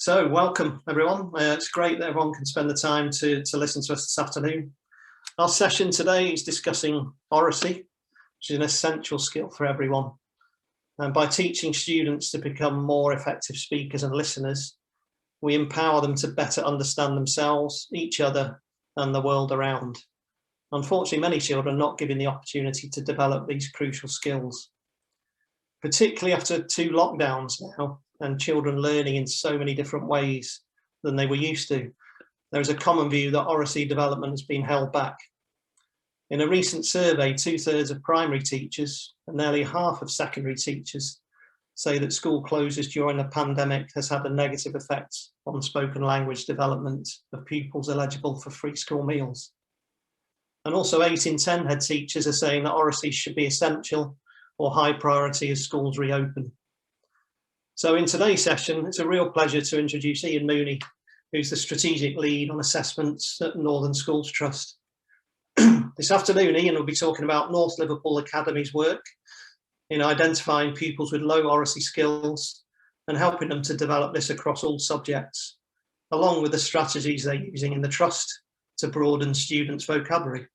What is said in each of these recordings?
So welcome everyone. It's great that everyone can spend the time to listen to us this afternoon. Our session today is discussing oracy, which is an essential skill for everyone. And by teaching students to become more effective speakers and listeners, we empower them to better understand themselves, each other, and the world around. Unfortunately, many children are not given the opportunity to develop these crucial skills, particularly after 2 lockdowns now, and children learning in so many different ways than they were used to. There is a common view that oracy development has been held back. In a recent survey, 2/3 of primary teachers and nearly half of secondary teachers say that school closures during the pandemic has had a negative effect on spoken language development of pupils eligible for free school meals. And also 8 in 10 head teachers are saying that oracy should be essential or high priority as schools reopen. So in today's session, it's a real pleasure to introduce Ian Mooney, who's the strategic lead on assessments at Northern Schools Trust. This afternoon, Ian will be talking about North Liverpool Academy's work in identifying pupils with low oracy skills and helping them to develop this across all subjects, along with the strategies they're using in the trust to broaden students' vocabulary.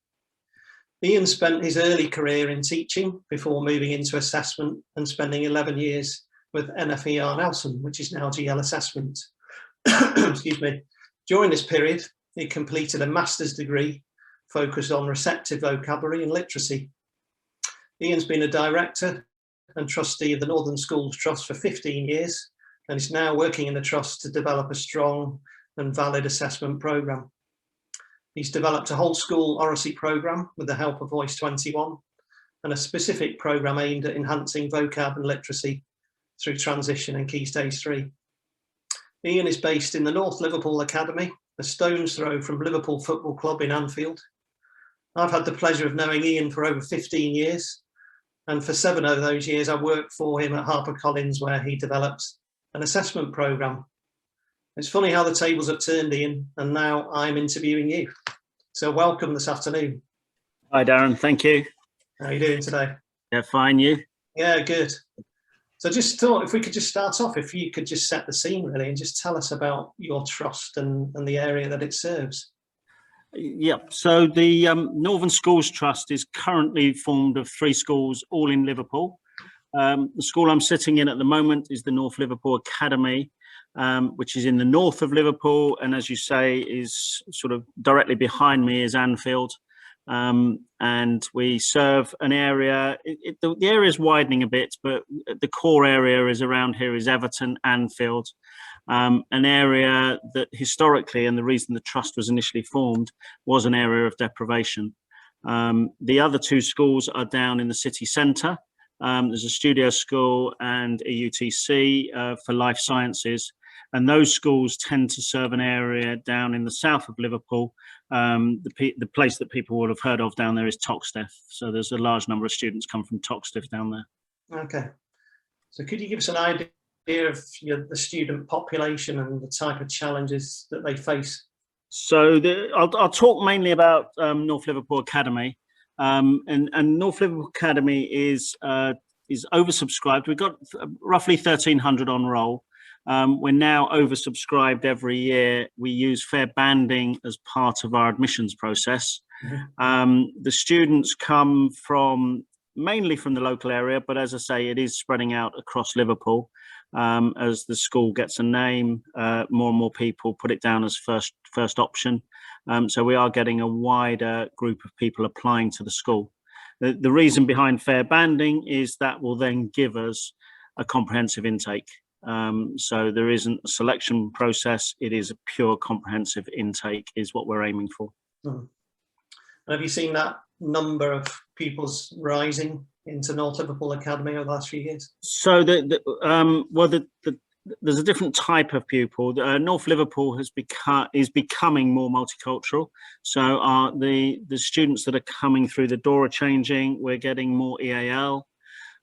Ian spent his early career in teaching before moving into assessment and spending 11 years with NFER Nelson, which is now GL Assessment. Excuse me. During this period, he completed a master's degree focused on receptive vocabulary and literacy. Ian's been a director and trustee of the Northern Schools Trust for 15 years and is now working in the trust to develop a strong and valid assessment programme. He's developed a whole school oracy programme with the help of Voice 21 and a specific programme aimed at enhancing vocab and literacy through transition and key stage 3. Ian is based in the North Liverpool Academy, a stone's throw from Liverpool Football Club in Anfield. I've had the pleasure of knowing Ian for over 15 years, and for 7 of those years I worked for him at HarperCollins, where he developed an assessment programme. It's funny how the tables have turned, Ian, and now I'm interviewing you. So welcome this afternoon. Hi Darren, thank you. How are you doing today? Yeah, fine, you? Yeah, good. So just thought if we could just start off, if you could just set the scene really and just tell us about your trust and the area that it serves. Yeah, so the Northern Schools Trust is currently formed of 3 schools, all in Liverpool. The school I'm sitting in at the moment is the North Liverpool Academy, which is in the north of Liverpool, and as you say, is sort of directly behind me is Anfield. And we serve an area, the area is widening a bit, but the core area is around here is Everton, Anfield, an area that historically, and the reason the trust was initially formed, was an area of deprivation. The other 2 schools are down in the city centre. There's a studio school and a UTC for life sciences. And those schools tend to serve an area down in the south of Liverpool. The place that people would have heard of down there is Toxteth. So there's a large number of students come from Toxteth down there. Okay. So could you give us an idea of the student population and the type of challenges that they face? So I'll talk mainly about North Liverpool Academy. And North Liverpool Academy is oversubscribed. We've got roughly 1,300 on roll. We're now oversubscribed every year. We use fair banding as part of our admissions process. Mm-hmm. The students come mainly from the local area, but as I say, it is spreading out across Liverpool. As the school gets a name, more and more people put it down as first option. So we are getting a wider group of people applying to the school. The reason behind fair banding is that will then give us a comprehensive intake. So there isn't a selection process, it is a pure comprehensive intake is what we're aiming for. And have you seen that number of pupils rising into North Liverpool Academy over the last few years? So there's a different type of pupil. North Liverpool is becoming more multicultural. So the students that are coming through the door are changing. We're getting more EAL.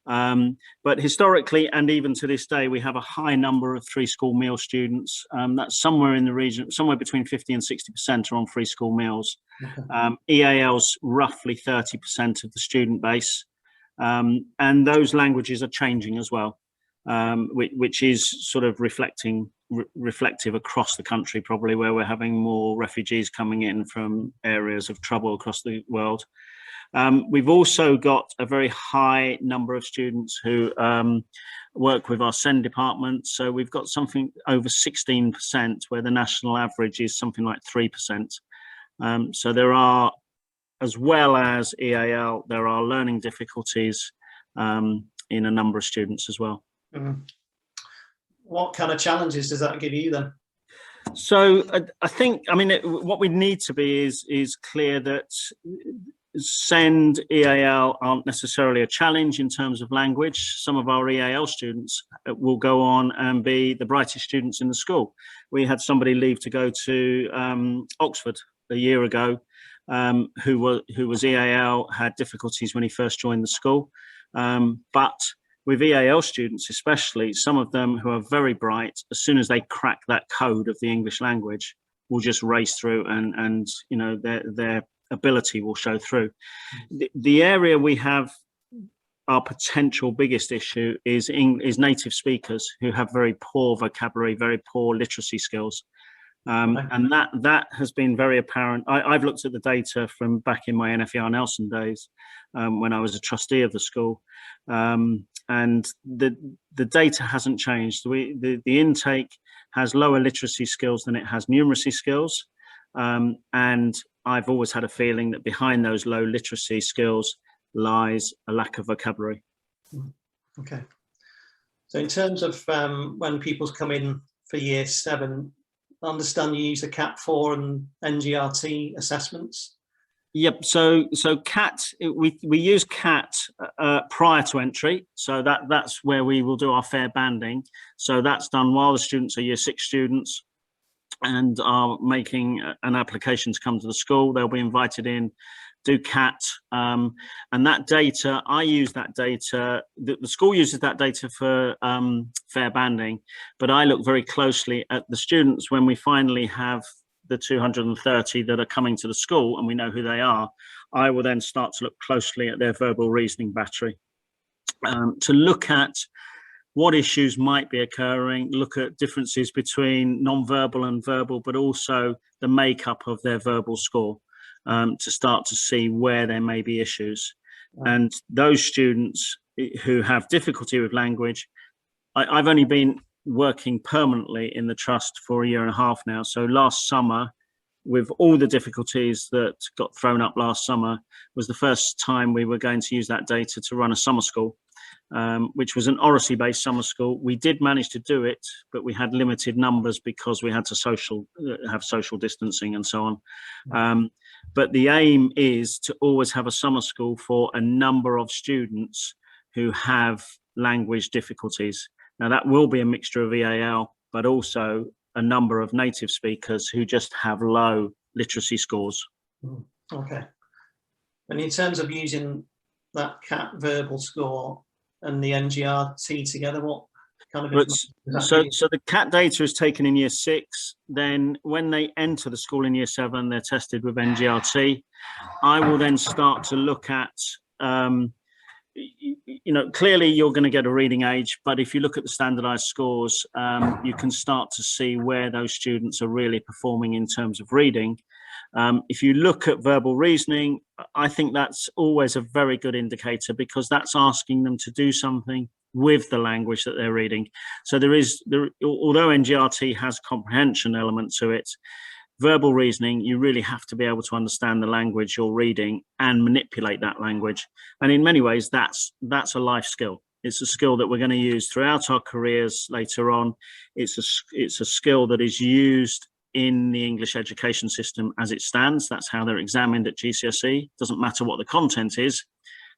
But historically, and even to this day, we have a high number of free school meal students. That's somewhere in the region, somewhere between 50 and 60% are on free school meals. Okay. EAL's roughly 30% of the student base. And those languages are changing as well. which is sort of reflective across the country, probably, where we're having more refugees coming in from areas of trouble across the world. We've also got a very high number of students who work with our SEND department. So we've got something over 16%, where the national average is something like 3%. So there are, as well as EAL, there are learning difficulties in a number of students as well. What kind of challenges does that give you then? So I think, what we need to be is clear that SEND, EAL aren't necessarily a challenge in terms of language. Some of our EAL students will go on and be the brightest students in the school. We had somebody leave to go to Oxford a year ago, who was EAL, had difficulties when he first joined the school. But with EAL students especially, some of them who are very bright, as soon as they crack that code of the English language, will just race through, and you know, their ability will show through. The area we have our potential biggest issue is native speakers who have very poor vocabulary, very poor literacy skills. And that has been very apparent. I've looked at the data from back in my NFER Nelson days, when I was a trustee of the school, and the data hasn't changed. The intake has lower literacy skills than it has numeracy skills, and I've always had a feeling that behind those low literacy skills lies a lack of vocabulary. Okay. So in terms of when people come in for year 7, I understand you use the CAT 4 and NGRT assessments. Yep. So CAT, we use CAT prior to entry. So that's where we will do our fair banding. So that's done while the students are year 6 students and are making an application to come to the school. They'll be invited in, do CAT, and that data, I use that data, the school uses that data for fair banding, but I look very closely at the students when we finally have the 230 that are coming to the school and we know who they are. I will then start to look closely at their verbal reasoning battery, to look at what issues might be occurring, look at differences between non-verbal and verbal, but also the makeup of their verbal score, to start to see where there may be issues. And those students who have difficulty with language, I've only been working permanently in the trust for 1.5 years now. So last summer, with all the difficulties that got thrown up last summer, was the first time we were going to use that data to run a summer school, which was an oracy based summer school. We did manage to do it, but we had limited numbers because we had to have social distancing and so on. But the aim is to always have a summer school for a number of students who have language difficulties. Now that will be a mixture of EAL, but also a number of native speakers who just have low literacy scores. Okay. And in terms of using that CAT verbal score and the NGRT together, what kind of so the CAT data is taken in year 6. Then when they enter the school in year 7, they're tested with NGRT. I will then start to look at, clearly you're going to get a reading age, but if you look at the standardized scores, you can start to see where those students are really performing in terms of reading. If you look at verbal reasoning, I think that's always a very good indicator, because that's asking them to do something with the language that they're reading. So although NGRT has a comprehension element to it, verbal reasoning, you really have to be able to understand the language you're reading and manipulate that language. And in many ways, that's a life skill. It's a skill that we're going to use throughout our careers later on. It's a skill that is used in the English education system as it stands. That's how they're examined at GCSE. Doesn't matter what the content is.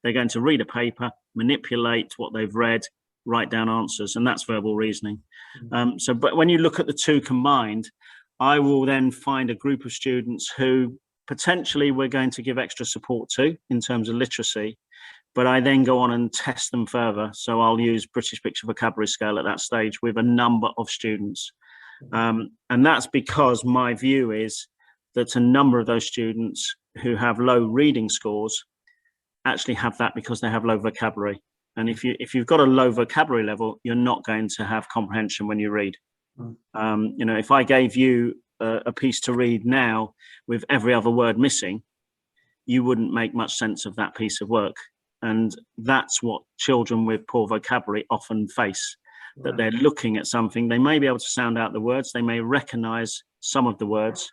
They're going to read a paper, manipulate what they've read, write down answers, and that's verbal reasoning. But when you look at the two combined, I will then find a group of students who potentially we're going to give extra support to in terms of literacy, but I then go on and test them further. So I'll use British Picture Vocabulary Scale at that stage with a number of students. And that's because my view is that a number of those students who have low reading scores actually have that because they have low vocabulary. And if you've got a low vocabulary level, you're not going to have comprehension when you read. You know, if I gave you a piece to read now with every other word missing, you wouldn't make much sense of that piece of work. And that's what children with poor vocabulary often face, that they're looking at something. They may be able to sound out the words, they may recognize some of the words,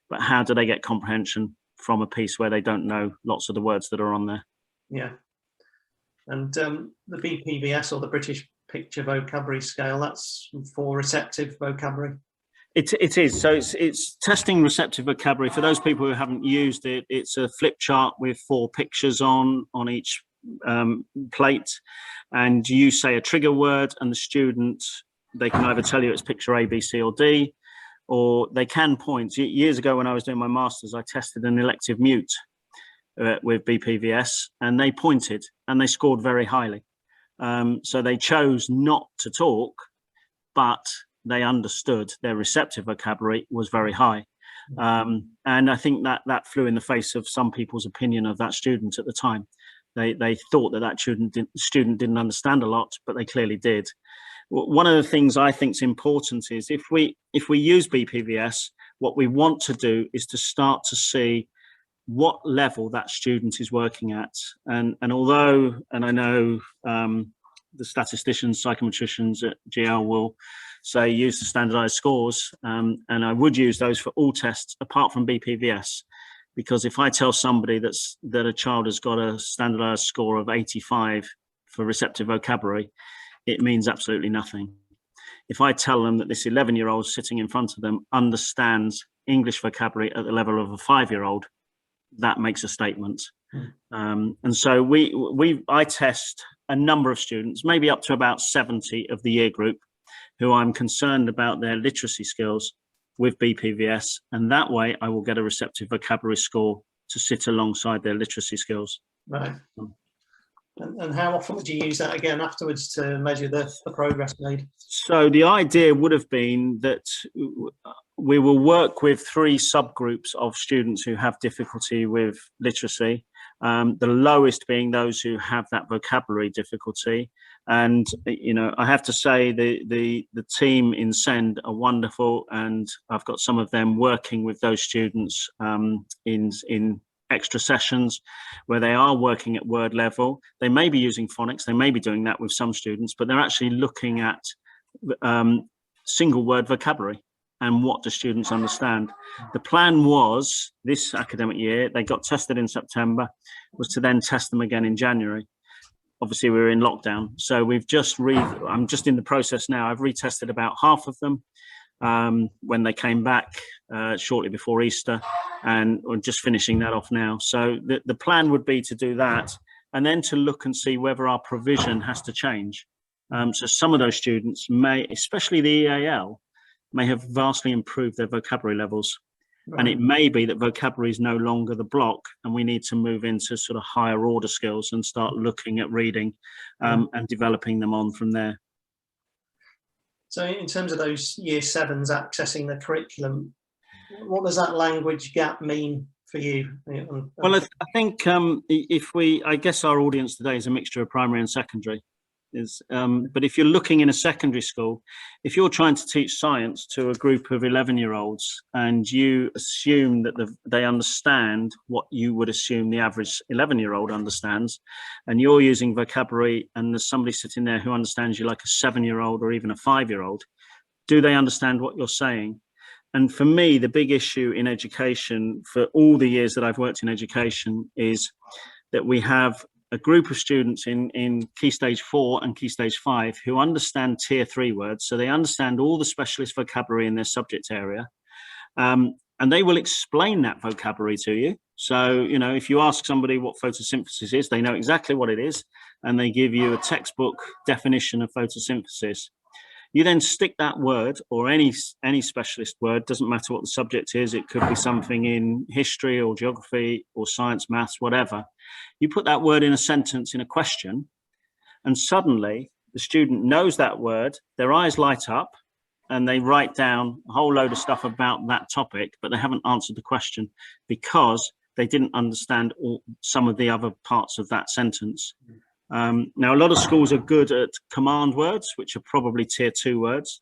but how do they get comprehension from a piece where they don't know lots of the words that are on there? Yeah. And the BPVS, or the British Picture Vocabulary Scale, that's for receptive vocabulary. It is. So it's testing receptive vocabulary. For those people who haven't used it, it's a flip chart with 4 pictures on each plate, and you say a trigger word, and the student, they can either tell you it's picture A, B, C, or D, or they can point. Years ago, when I was doing my masters, I tested an elective mute with BPVS, and they pointed and they scored very highly. So they chose not to talk, but they understood. Their receptive vocabulary was very high. And I think that flew in the face of some people's opinion of that student at the time. They thought that student didn't understand a lot, but they clearly did. One of the things I think is important is if we use BPVS, what we want to do is to start to see what level that student is working at. And although, and I know the statisticians, psychometricians at GL will say use the standardized scores, and I would use those for all tests apart from BPVS, because if I tell somebody that a child has got a standardized score of 85 for receptive vocabulary, it means absolutely nothing. If I tell them that this 11-year-old sitting in front of them understands English vocabulary at the level of a 5-year-old, that makes a statement. And so I test a number of students, maybe up to about 70 of the year group, who I'm concerned about their literacy skills with BPVS, and that way I will get a receptive vocabulary score to sit alongside their literacy skills. Right. And how often would you use that again afterwards to measure the progress made? So the idea would have been that we will work with 3 subgroups of students who have difficulty with literacy, the lowest being those who have that vocabulary difficulty. And, you know, I have to say the team in SEND are wonderful, and I've got some of them working with those students in extra sessions where they are working at word level. They may be using phonics, they may be doing that with some students, but they're actually looking at single word vocabulary and what do students understand. The plan was this academic year, they got tested in September, was to then test them again in January. Obviously we were in lockdown, so I'm just in the process now. I've retested about half of them when they came back shortly before Easter, and we're just finishing that off now. So the plan would be to do that, and then to look and see whether our provision has to change. So some of those students may, especially the EAL, may have vastly improved their vocabulary levels. Right. And it may be that vocabulary is no longer the block, and we need to move into sort of higher order skills and start looking at reading and developing them on from there. So in terms of those year 7s accessing the curriculum, what does that language gap mean for you? Well, I think I guess our audience today is a mixture of primary and secondary. But if you're looking in a secondary school, if you're trying to teach science to a group of 11-year-olds and you assume that they understand what you would assume the average 11-year-old understands, and you're using vocabulary and there's somebody sitting there who understands you like a 7-year-old or even a 5-year-old, do they understand what you're saying? And for me, the big issue in education for all the years that I've worked in education is that we have a group of students in Key Stage 4 and Key Stage 5 who understand Tier 3 words. So they understand all the specialist vocabulary in their subject area. And they will explain that vocabulary to you. So, you know, if you ask somebody what photosynthesis is, they know exactly what it is, and they give you a textbook definition of photosynthesis. You then stick that word, or any specialist word, doesn't matter what the subject is, it could be something in history or geography or science, maths, whatever. You put that word in a sentence, in a question, and suddenly the student knows that word, their eyes light up, and they write down a whole load of stuff about that topic, but they haven't answered the question because they didn't understand some of the other parts of that sentence. Now, a lot of schools are good at command words, which are probably tier 2 words,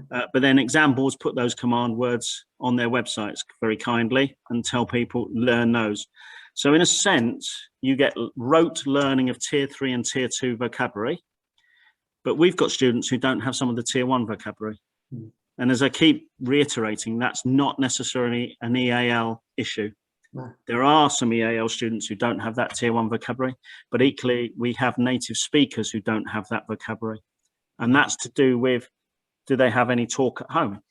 but then exam boards put those command words on their websites very kindly and tell people learn those. So in a sense, you get rote learning of tier 3 and tier 2 vocabulary, but we've got students who don't have some of the tier 1 vocabulary. And as I keep reiterating, that's not necessarily an EAL issue. No. There are some EAL students who don't have that tier 1 vocabulary, but equally we have native speakers who don't have that vocabulary. And that's to do with, do they have any talk at home?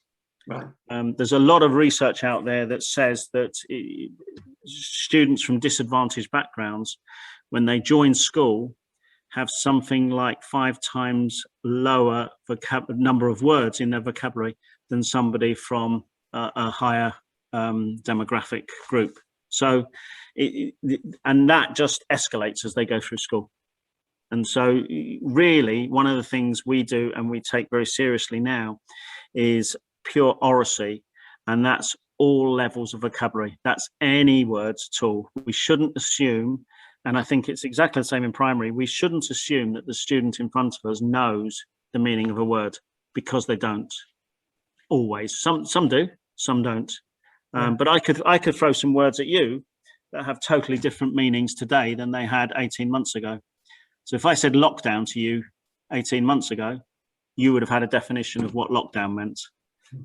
Right. There's a lot of research out there that says that students from disadvantaged backgrounds, when they join school, have something like 5 times lower number of words in their vocabulary than somebody from a higher demographic group. So, and that just escalates as they go through school. And so really, one of the things we do and we take very seriously now is pure oracy, and that's all levels of vocabulary. That's any words at all. We shouldn't assume, and I think it's exactly the same in primary, we shouldn't assume that the student in front of us knows the meaning of a word, because they don't always. Some do, some don't. But I could throw some words at you that have totally different meanings today than they had 18 months ago. So if I said lockdown to you 18 months ago, you would have had a definition of what lockdown meant.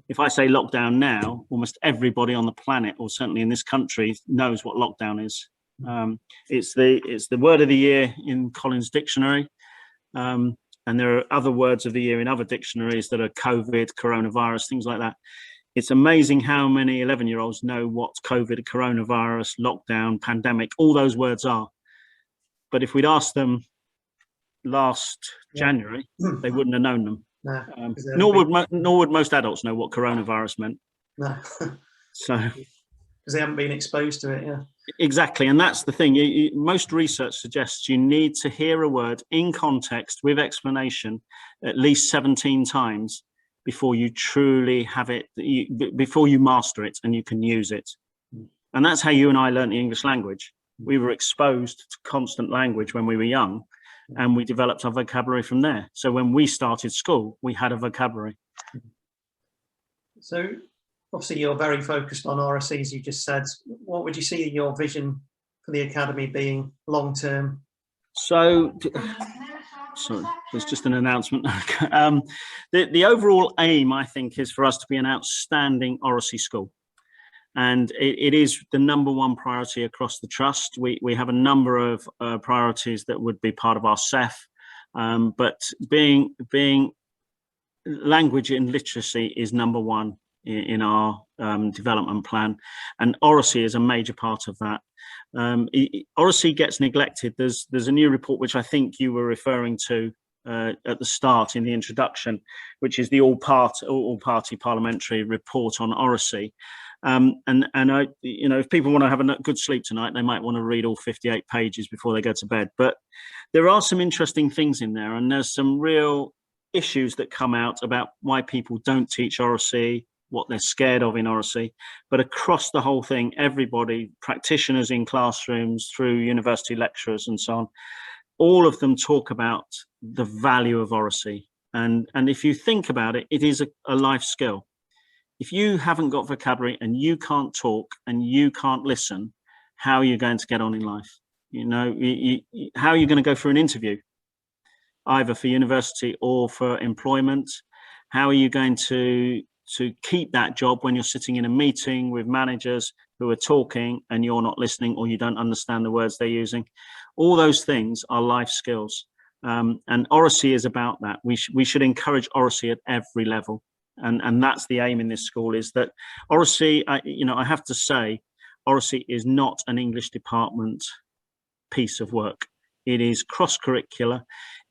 If I say lockdown now, almost everybody on the planet, or certainly in this country, knows what lockdown is. It's the word of the year in Collins Dictionary. And there are other words of the year in other dictionaries that are COVID, coronavirus, things like that. It's amazing how many 11-year-olds know what COVID, coronavirus, lockdown, pandemic, all those words are. But if we'd asked them last January, they wouldn't have known them. No, nor would most adults know what coronavirus meant. No. So because they haven't been exposed to it. Yeah, exactly. And that's the thing. Most research suggests you need to hear a word in context with explanation at least 17 times before you truly have it, before you master it and you can use it. And that's how you and I learned the English language. We were exposed to constant language when we were young, and we developed our vocabulary from there. So when we started school, we had a vocabulary. So obviously you're very focused on oracy, as you just said. What would you see your vision for the Academy being long term? So, sorry, there's just an announcement. The overall aim, I think, is for us to be an outstanding oracy school. And it is the #1 priority across the trust. We have a number of priorities that would be part of our CEF, but being language and literacy is #1 in our development plan, and oracy is a major part of that. Oracy gets neglected. There's a new report which I think you were referring to at the start in the introduction, which is the all-party parliamentary report on oracy. And I, if people want to have a good sleep tonight, they might want to read all 58 pages before they go to bed. But there are some interesting things in there, and there's some real issues that come out about why people don't teach oracy, what they're scared of in oracy. But across the whole thing, everybody, practitioners in classrooms, through university lecturers and so on, all of them talk about the value of oracy. And if you think about it, it is a life skill. If you haven't got vocabulary and you can't talk and you can't listen, how are you going to get on in life? How are you going to go for an interview, either for university or for employment? How are you going to keep that job when you're sitting in a meeting with managers who are talking and you're not listening, or you don't understand the words they're using? All those things are life skills. And oracy is about that. We should encourage oracy at every level. And that's the aim in this school, is that oracy, I have to say, oracy is not an English department piece of work. It is cross-curricular.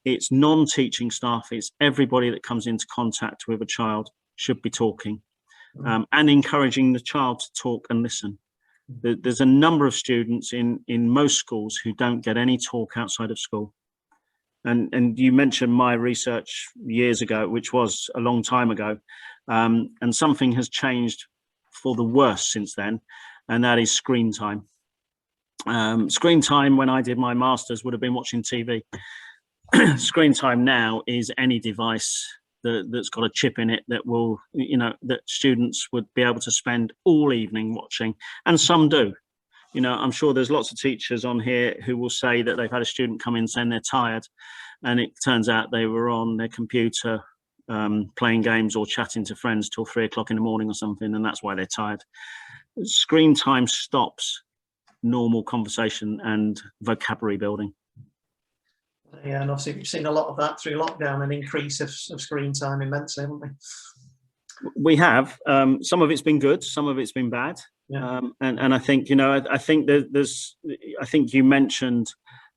It's non-teaching staff. It's everybody that comes into contact with a child should be talking, and encouraging the child to talk and listen. There's a number of students in most schools who don't get any talk outside of school. And you mentioned my research years ago, which was a long time ago, and something has changed for the worse since then, and that is screen time. Screen time when I did my master's would have been watching TV. screen time now is any device that's got a chip in it that will, that students would be able to spend all evening watching, and some do. I'm sure there's lots of teachers on here who will say that they've had a student come in saying they're tired, and it turns out they were on their computer playing games or chatting to friends till 3 o'clock in the morning or something, and that's why they're tired. Screen time stops normal conversation and vocabulary building. Yeah, and obviously we've seen a lot of that through lockdown, an increase of screen time immensely, haven't we? We have. Some of it's been good, some of it's been bad. Yeah. And I think, I think I think you mentioned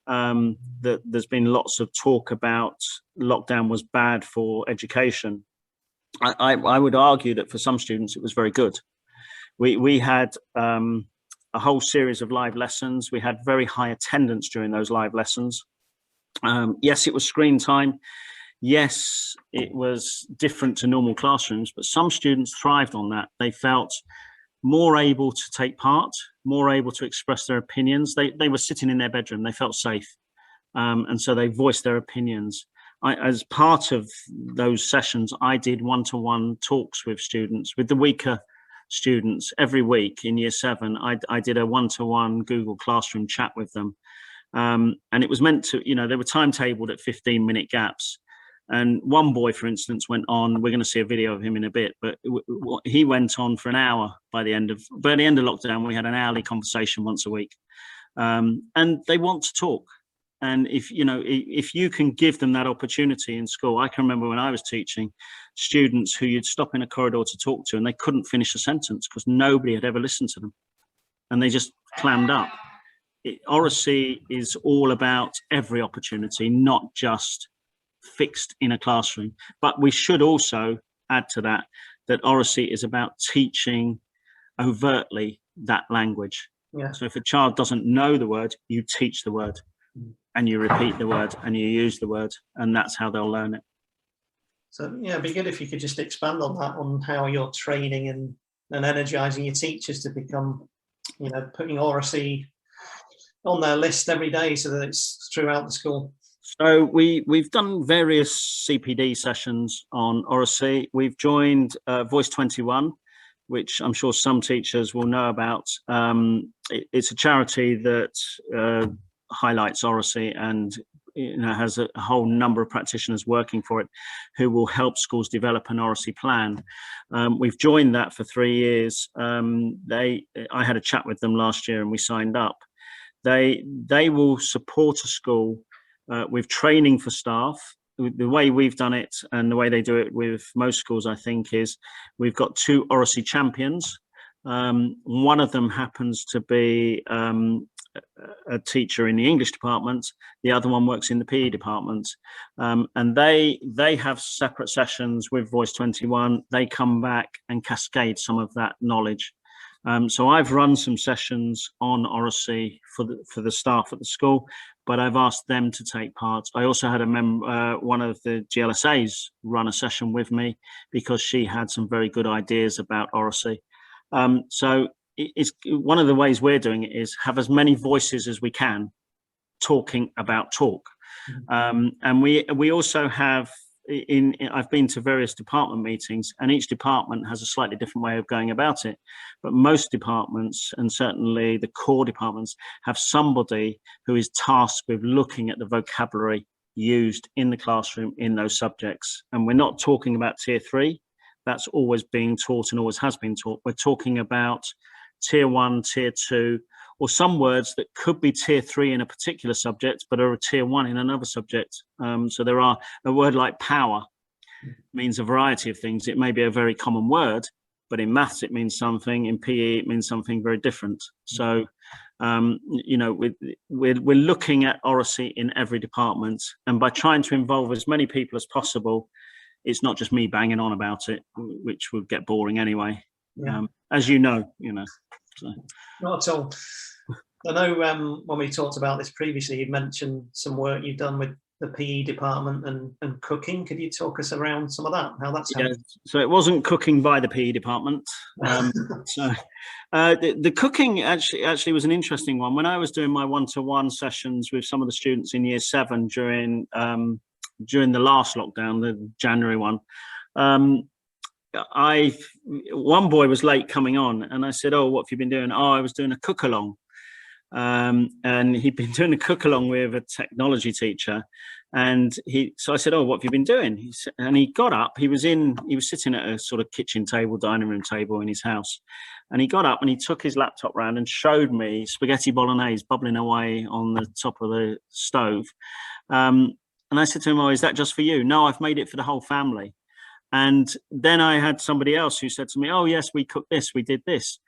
that there's been lots of talk about lockdown was bad for education. I would argue that for some students it was very good. We had a whole series of live lessons. We had very high attendance during those live lessons. Yes, it was screen time. Yes, it was different to normal classrooms, but some students thrived on that. They felt more able to take part, more able to express their opinions. They were sitting in their bedroom, they felt safe. And so they voiced their opinions. As part of those sessions, I did one-to-one talks with students, with the weaker students every week in year 7. I did a one-to-one Google Classroom chat with them. And it was meant to, they were timetabled at 15-minute gaps. And one boy, for instance, went on, we're going to see a video of him in a bit, but he went on for an hour by the end of lockdown. We had an hourly conversation once a week. And they want to talk. And if you can give them that opportunity in school, I can remember when I was teaching students who you'd stop in a corridor to talk to and they couldn't finish a sentence because nobody had ever listened to them. And they just clammed up. Oracy is all about every opportunity, not just fixed in a classroom. But we should also add to that oracy is about teaching overtly that language. Yeah. So if a child doesn't know the word, you teach the word and you repeat the word and you use the word, and that's how they'll learn it. So yeah, it'd be good if you could just expand on that, on how you're training and energizing your teachers to become, putting oracy on their list every day so that it's throughout the school. So we've done various CPD sessions on oracy. We've joined Voice 21, which I'm sure some teachers will know about. It's a charity that highlights oracy and has a whole number of practitioners working for it who will help schools develop an oracy plan. We've joined that for 3 years. I had a chat with them last year and we signed up. They will support a school with training for staff. The way we've done it and the way they do it with most schools, I think, is we've got 2 oracy champions. One of them happens to be a teacher in the English department. The other one works in the PE department. And they have separate sessions with Voice 21. They come back and cascade some of that knowledge. So I've run some sessions on oracy for the staff at the school, but I've asked them to take part. I also had one of the GLSAs run a session with me because she had some very good ideas about oracy. So it's one of the ways we're doing it is have as many voices as we can talking about talk. And we also have I've been to various department meetings and each department has a slightly different way of going about it, but most departments, and certainly the core departments, have somebody who is tasked with looking at the vocabulary used in the classroom in those subjects. And we're not talking about tier 3. That's always being taught and always has been taught. We're talking about tier 1, tier 2, or some words that could be tier 3 in a particular subject, but are a tier 1 in another subject. So there are a word like power means a variety of things. It may be a very common word, but in maths, it means something. In PE, it means something very different. So, we're looking at oracy in every department, and by trying to involve as many people as possible, it's not just me banging on about it, which would get boring anyway. Yeah. As you know. So. Not at all. I know when we talked about this previously, you mentioned some work you've done with the PE department and cooking. Could you talk us around some of that, how that's Yeah, happened? so it wasn't cooking by the PE department. The cooking actually was an interesting one. When I was doing my one-to-one sessions with some of the students in year 7 during the last lockdown, the January one, one boy was late coming on, and I said, "Oh, what have you been doing?" "Oh, I was doing a cook along." And he'd been doing a cook along with a technology teacher, so I said, "Oh, what have you been doing?" And he got up. He was sitting at a sort of kitchen table, dining room table in his house, and he got up and he took his laptop round and showed me spaghetti bolognese bubbling away on the top of the stove. And I said to him, "Oh, is that just for you?" "No, I've made it for the whole family." And then I had somebody else who said to me, "Oh, yes, we cooked this, we did this."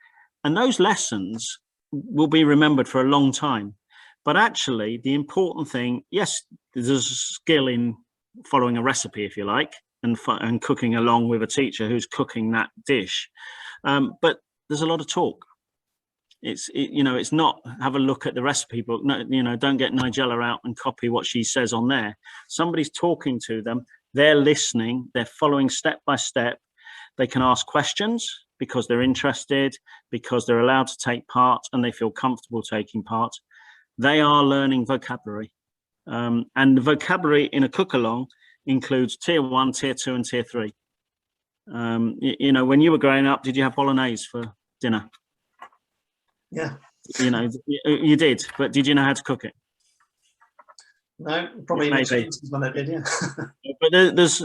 And those lessons will be remembered for a long time. But actually, the important thing, yes, there's a skill in following a recipe, if you like, and cooking along with a teacher who's cooking that dish. But there's a lot of talk. It's not have a look at the recipe book. No, don't get Nigella out and copy what she says on there. Somebody's talking to them. They're listening. They're following step by step. They can ask questions because they're interested, because they're allowed to take part and they feel comfortable taking part. They are learning vocabulary. And the vocabulary in a cook-along includes tier 1, tier 2, and tier 3. When you were growing up, did you have bolognese for dinner? Yeah. You did, but did you know how to cook it? No, probably maybe when I did, yeah. But there's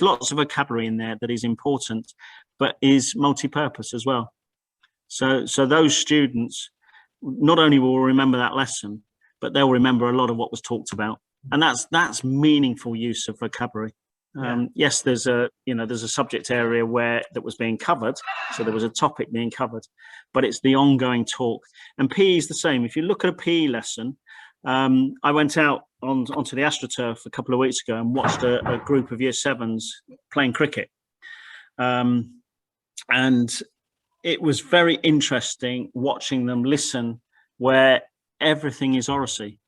lots of vocabulary in there that is important, but is multi-purpose as well. So those students not only will remember that lesson, but they'll remember a lot of what was talked about, and that's meaningful use of vocabulary. Yes, there's a subject area that was being covered, so there was a topic being covered, but it's the ongoing talk. And PE is the same. If you look at a PE lesson, I went out onto the AstroTurf a couple of weeks ago and watched a group of year 7s playing cricket, and it was very interesting watching them listen, where everything is oracy.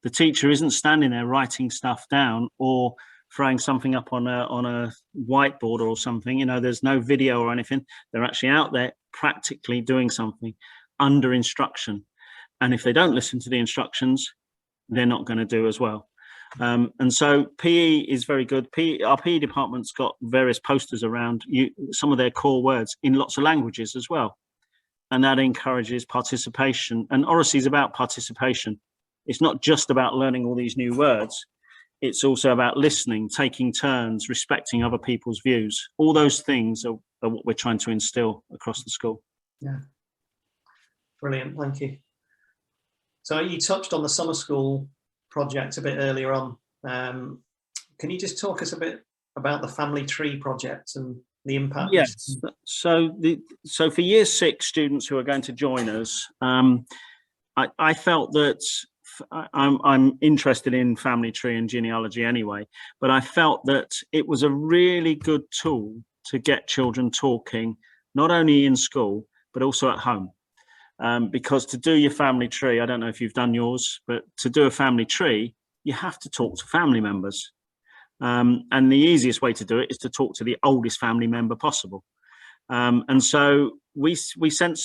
The teacher isn't standing there writing stuff down or throwing something up on a whiteboard or something. There's no video or anything. They're actually out there practically doing something under instruction. And if they don't listen to the instructions, they're not going to do as well. And so PE is very good. Our PE department's got various posters around some of their core words in lots of languages as well. And that encourages participation. And oracy is about participation. It's not just about learning all these new words. It's also about listening, taking turns, respecting other people's views. All those things are what we're trying to instill across the school. Yeah. Brilliant. Thank you. So you touched on the summer school project a bit earlier on. Can you just talk us a bit about the family tree project and the impact? Yes. So for year 6 students who are going to join us, I felt that I'm interested in family tree and genealogy anyway, but I felt that it was a really good tool to get children talking, not only in school, but also at home. Because to do your family tree, I don't know if you've done yours, but to do a family tree, you have to talk to family members. And the easiest way to do it is to talk to the oldest family member possible. And so we sent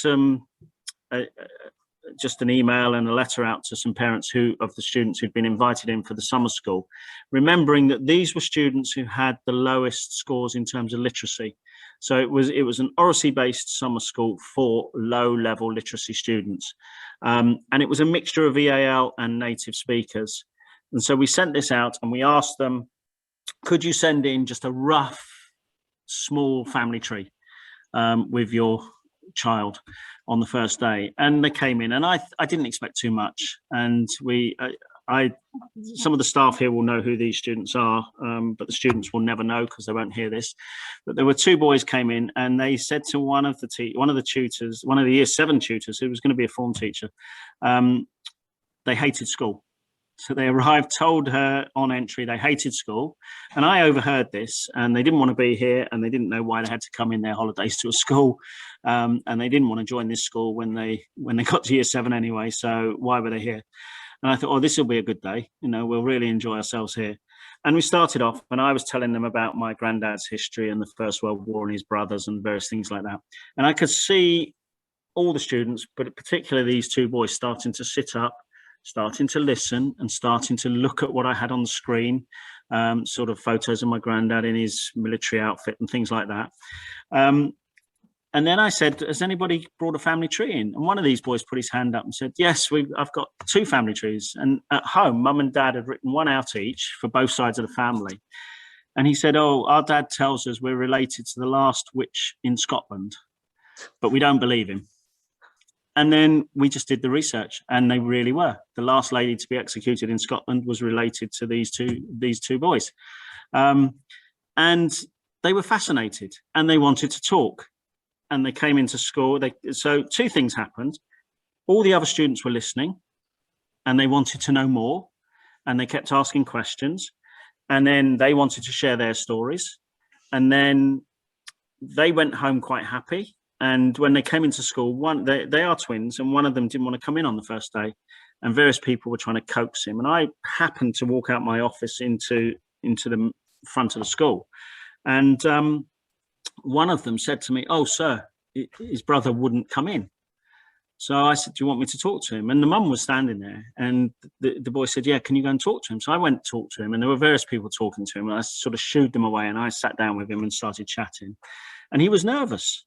just an email and a letter out to some parents of the students who'd been invited in for the summer school, remembering that these were students who had the lowest scores in terms of literacy. So it was an oracy-based summer school for low-level literacy students. And it was a mixture of EAL and native speakers. And so we sent this out and we asked them, could you send in just a rough, small family tree with your child on the first day? And they came in, and I didn't expect too much. And some of the staff here will know who these students are, but the students will never know because they won't hear this. But there were 2 boys came in, and they said to one of the tutors, one of the year 7 tutors, who was going to be a form teacher, they hated school. So they arrived, told her on entry they hated school, and I overheard this, and they didn't want to be here, and they didn't know why they had to come in their holidays to a school, and they didn't want to join this school when they got to year 7 anyway. So why were they here? And I thought, oh, this will be a good day. You know, we'll really enjoy ourselves here. And we started off, and I was telling them about my granddad's history and the First World War and his brothers and various things like that. And I could see all the students, but particularly these two boys, starting to sit up, starting to listen, and starting to look at what I had on the screen, sort of photos of my granddad in his military outfit and things like that. And then I said, has anybody brought a family tree in? And one of these boys put his hand up and said, yes, I've got 2 family trees. And at home, mum and dad had written one out each for both sides of the family. And he said, oh, our dad tells us we're related to the last witch in Scotland, but we don't believe him. And then we just did the research, and they really were. The last lady to be executed in Scotland was related to these two boys. And they were fascinated, and they wanted to talk. And they came into school. So 2 things happened. All the other students were listening, and they wanted to know more, and they kept asking questions. And then they wanted to share their stories. And then they went home quite happy. And when they came into school, they are twins, and one of them didn't want to come in on the first day, and various people were trying to coax him. And I happened to walk out my office into the front of the school, and one of them said to me, "Oh, sir, his brother wouldn't come in." So I said, "Do you want me to talk to him?" And the mum was standing there, and the boy said, "Yeah, can you go and talk to him?" So I went to talk to him, and there were various people talking to him, and I sort of shooed them away, and I sat down with him and started chatting, and he was nervous.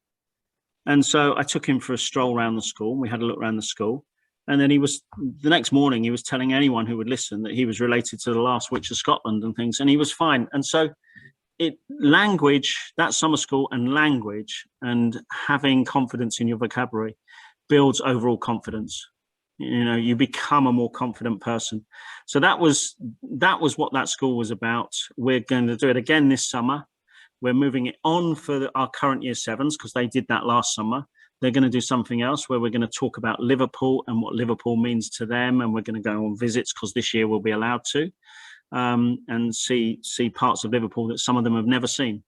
And so I took him for a stroll around the school. We had a look around the school. And then the next morning, he was telling anyone who would listen that he was related to the last witch of Scotland and things, and he was fine. And so that summer school and language and having confidence in your vocabulary builds overall confidence. You know, you become a more confident person. So that was what that school was about. We're going to do it again this summer. We're moving it on for our current year 7s because they did that last summer. They're going to do something else where we're going to talk about Liverpool and what Liverpool means to them. And we're going to go on visits because this year we'll be allowed to, and see parts of Liverpool that some of them have never seen,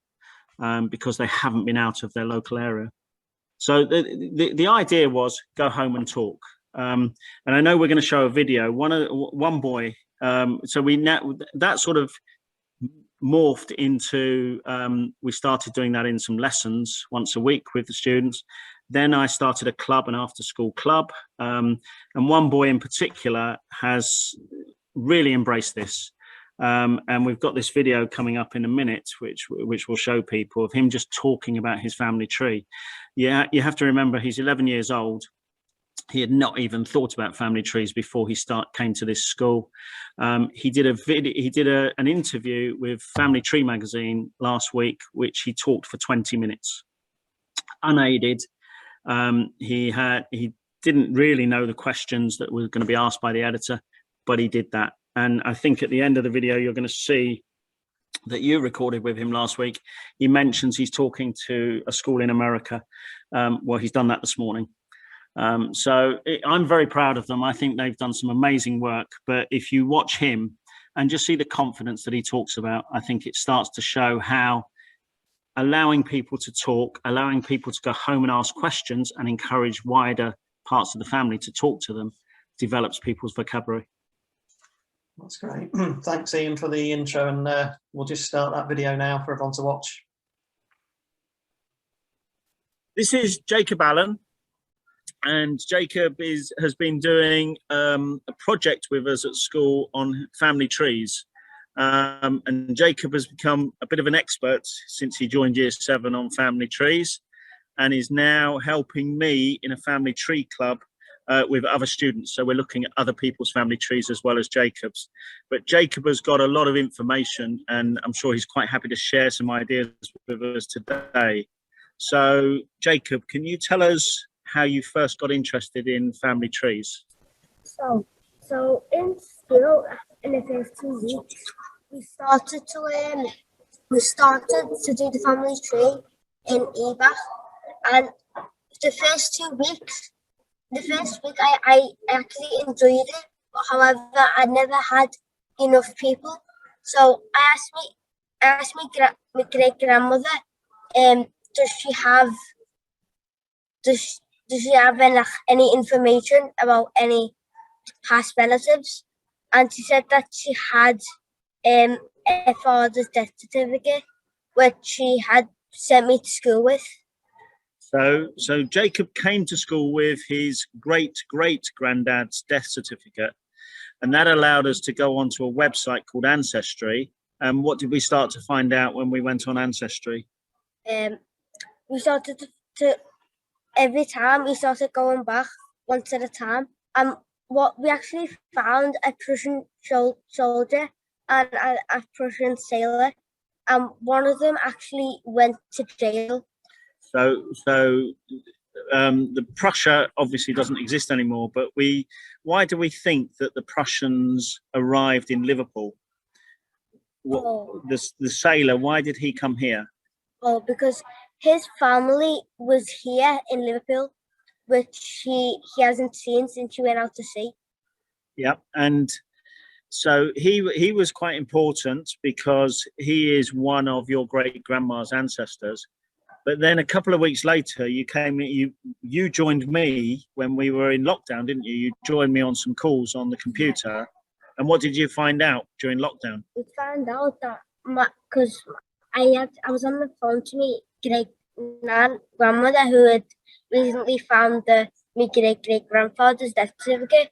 because they haven't been out of their local area. So the idea was go home and talk. And I know we're going to show a video. One boy, so that sort of morphed into, we started doing that in some lessons once a week with the students. Then I started a club, an after school club. And one boy in particular has really embraced this. And we've got this video coming up in a minute, which will show people of him just talking about his family tree. Yeah, you have to remember he's 11 years old. He had not even thought about family trees before he came to this school. He did an interview with Family Tree magazine last week, which he talked for 20 minutes, unaided. He didn't really know the questions that were going to be asked by the editor, but he did that. And I think at the end of the video, you're going to see that you recorded with him last week. He mentions he's talking to a school in America. Well, he's done that this morning. So I'm very proud of them. I think they've done some amazing work. But if you watch him and just see the confidence that he talks about, I think it starts to show how allowing people to talk, allowing people to go home and ask questions and encourage wider parts of the family to talk to them develops people's vocabulary. That's great. Thanks, Ian, for the intro. And we'll just start that video now for everyone to watch. This is Jacob Allen. And Jacob has been doing a project with us at school on family trees. And Jacob has become a bit of an expert since he joined Year 7 on family trees, and is now helping me in a family tree club with other students. So we're looking at other people's family trees as well as Jacob's. But Jacob has got a lot of information, and I'm sure he's quite happy to share some ideas with us today. So Jacob, can you tell us how you first got interested in family trees? So in school, in the first 2 weeks, we started to do the family tree in EBAC, and the first week I actually enjoyed it. However, I never had enough people, so I asked my great grandmother, does she have any information about any past relatives, and she said that she had her father's death certificate, which she had sent me to school with. So Jacob came to school with his great-great-granddad's death certificate, and that allowed us to go onto a website called Ancestry. And what did we start to find out when we went on Ancestry? We started to every time we started going back once at a time, and what we actually found a Prussian soldier and a Prussian sailor, and one of them actually went to jail. So the Prussia obviously doesn't exist anymore, but why do we think that the Prussians arrived in Liverpool? The sailor, why did he come here? Oh, because his family was here in Liverpool, which he hasn't seen since he went out to sea. Yeah, and so he was quite important because he is one of your great grandma's ancestors. But then a couple of weeks later, you joined me when we were in lockdown, didn't you? You joined me on some calls on the computer. And what did you find out during lockdown? We found out that because I was on the phone to me great grandmother who had recently found my great grandfather's death certificate,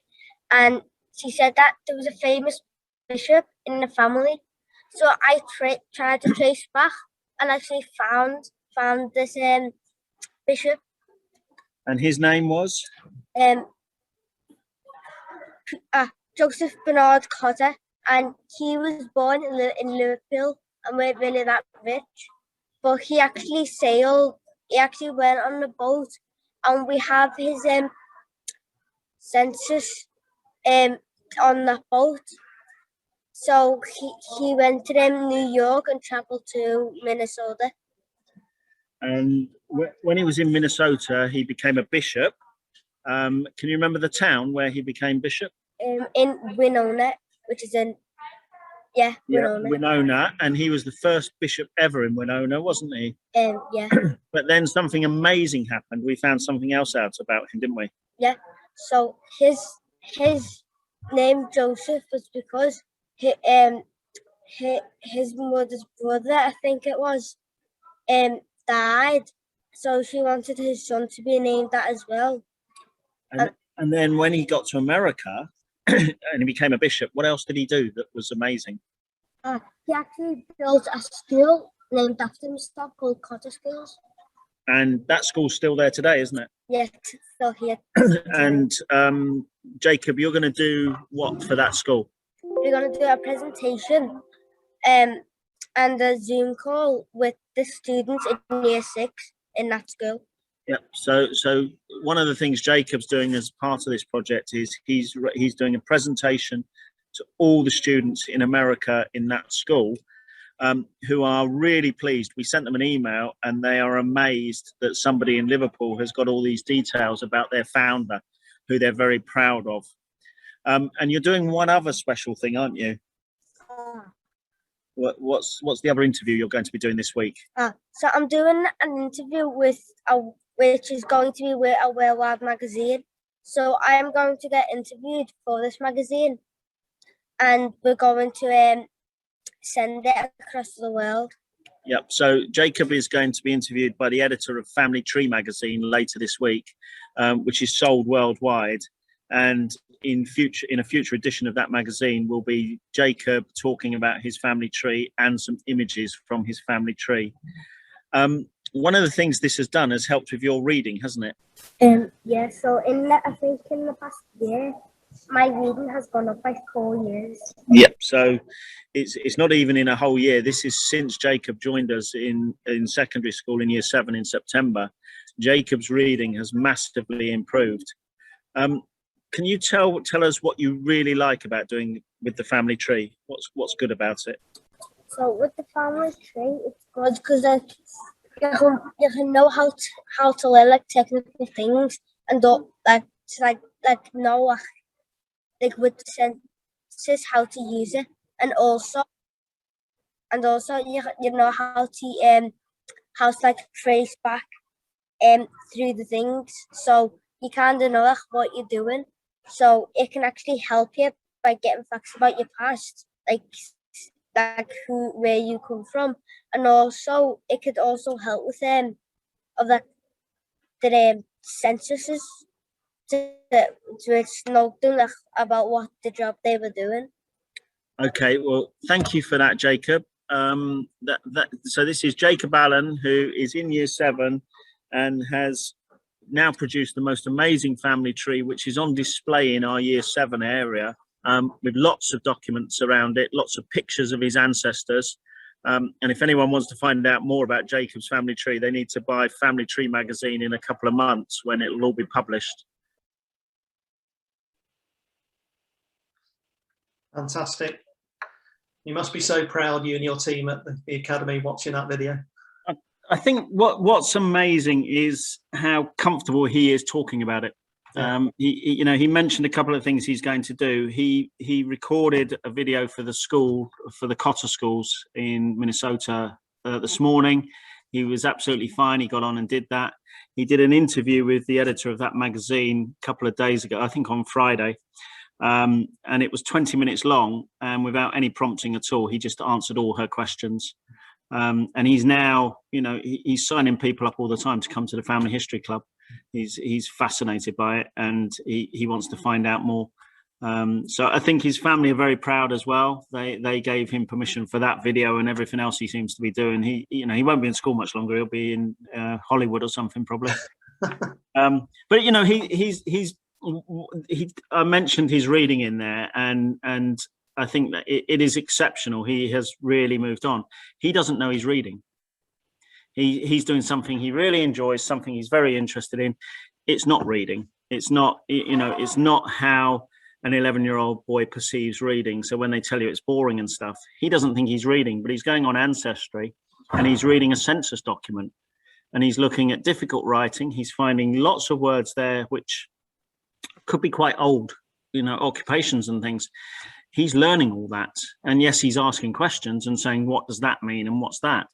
and she said that there was a famous bishop in the family. So I tried to trace back and actually found this bishop. And his name was? Joseph Bernard Cotter, and he was born in Liverpool and weren't really that rich, but he actually sailed. He actually went on the boat, and we have his census on that boat. So he went to New York and traveled to Minnesota. And when he was in Minnesota, he became a bishop. Can you remember the town where he became bishop? In Winona, which is Winona. Yeah, Winona, and he was the first bishop ever in Winona, wasn't he? Yeah. But then something amazing happened. We found something else out about him, didn't we? Yeah. So his name Joseph was because his mother's brother, I think it was, died. So she wanted his son to be named that as well. And then when he got to America and he became a bishop, what else did he do that was amazing? He actually built a school named after himself called Cotter Schools. And that school's still there today, isn't it? Yes, still here. And Jacob, you're going to do what for that school? We're going to do a presentation and a Zoom call with the students in year 6 in that school. Yeah. So one of the things Jacob's doing as part of this project is he's doing a presentation to all the students in America in that school, who are really pleased. We sent them an email and they are amazed that somebody in Liverpool has got all these details about their founder, who they're very proud of. And you're doing one other special thing, aren't you? What's the other interview you're going to be doing this week? So I'm doing an interview which is going to be with a worldwide magazine. So I am going to get interviewed for this magazine, and we're going to send it across the world. Yep. So Jacob is going to be interviewed by the editor of Family Tree magazine later this week, which is sold worldwide. And in a future edition of that magazine will be Jacob talking about his family tree and some images from his family tree. One of the things this has done has helped with your reading, hasn't it? Yeah. So I think in the past year, my reading has gone up by 4 years. Yep. So it's not even in a whole year. This is since Jacob joined us in secondary school in year 7 in September. Jacob's reading has massively improved. Can you tell us what you really like about doing with the family tree? What's good about it? So with the family tree, it's good because you can know how to learn like technical things and know with the sentences how to use it, and also you know how to trace back through the things, so you kind of know what you're doing. So it can actually help you by getting facts about your past, where you come from, and also it could also help with of the censuses to know them about what the job they were doing. Okay, well, thank you for that, Jacob. So this is Jacob Allen, who is in year 7 and has now produced the most amazing family tree, which is on display in our year 7 area, with lots of documents around it, lots of pictures of his ancestors. And if anyone wants to find out more about Jacob's family tree, they need to buy Family Tree magazine in a couple of months when it will all be published. Fantastic. You must be so proud, you and your team at the Academy, watching that video. I think what's amazing is how comfortable he is talking about it. Yeah. He mentioned a couple of things he's going to do. He recorded a video for the school, for the Cotter schools in Minnesota this morning. He was absolutely fine. He got on and did that. He did an interview with the editor of that magazine a couple of days ago, I think on Friday. And it was 20 minutes long, and without any prompting at all, he just answered all her questions. And he's now, he's signing people up all the time to come to the Family History Club. He's fascinated by it, and he wants to find out more. So I think his family are very proud as well. They gave him permission for that video and everything else he seems to be doing. He won't be in school much longer. He'll be in Hollywood or something probably. But I mentioned his reading in there, and I think that it is exceptional. He has really moved on. He doesn't know he's reading. He's doing something he really enjoys, something he's very interested in. It's not reading. It's not, it's not how an 11-year-old boy perceives reading. So when they tell you it's boring and stuff, he doesn't think he's reading, but he's going on Ancestry and he's reading a census document and he's looking at difficult writing. He's finding lots of words there which could be quite old, occupations and things. He's learning all that. And yes, he's asking questions and saying, what does that mean? And what's that?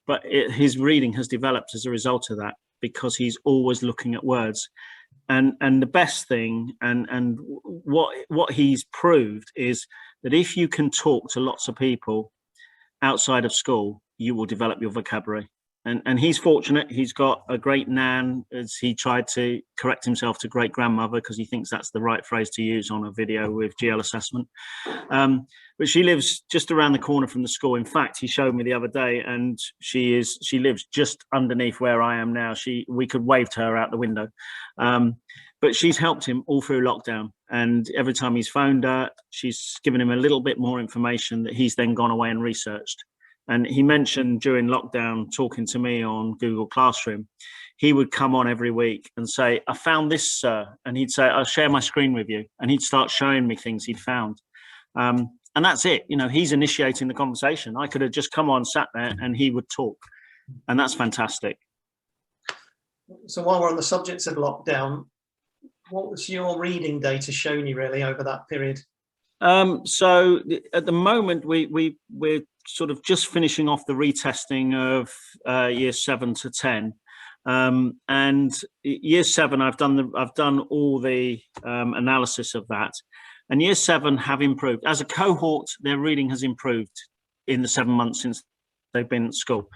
But his reading has developed as a result of that, because he's always looking at words. And the best thing, and what he's proved is that if you can talk to lots of people outside of school, you will develop your vocabulary. And he's fortunate. He's got a great nan, as he tried to correct himself to great grandmother, because he thinks that's the right phrase to use on a video with GL assessment. But she lives just around the corner from the school. In fact, he showed me the other day, and she lives just underneath where I am now. We could wave to her out the window. But she's helped him all through lockdown. And every time he's phoned her, she's given him a little bit more information that he's then gone away and researched. And he mentioned during lockdown, talking to me on Google Classroom, he would come on every week and say, I found this, sir. And he'd say, I'll share my screen with you. And he'd start showing me things he'd found. And that's it. He's initiating the conversation. I could have just come on, sat there, and he would talk. And that's fantastic. So while we're on the subject of lockdown, what was your reading data showing you really over that period? So at the moment, we're sort of just finishing off the retesting of year 7 to 10. And year 7, I've done all the analysis of that. And year 7 have improved. As a cohort, their reading has improved in the 7 months since they've been at school.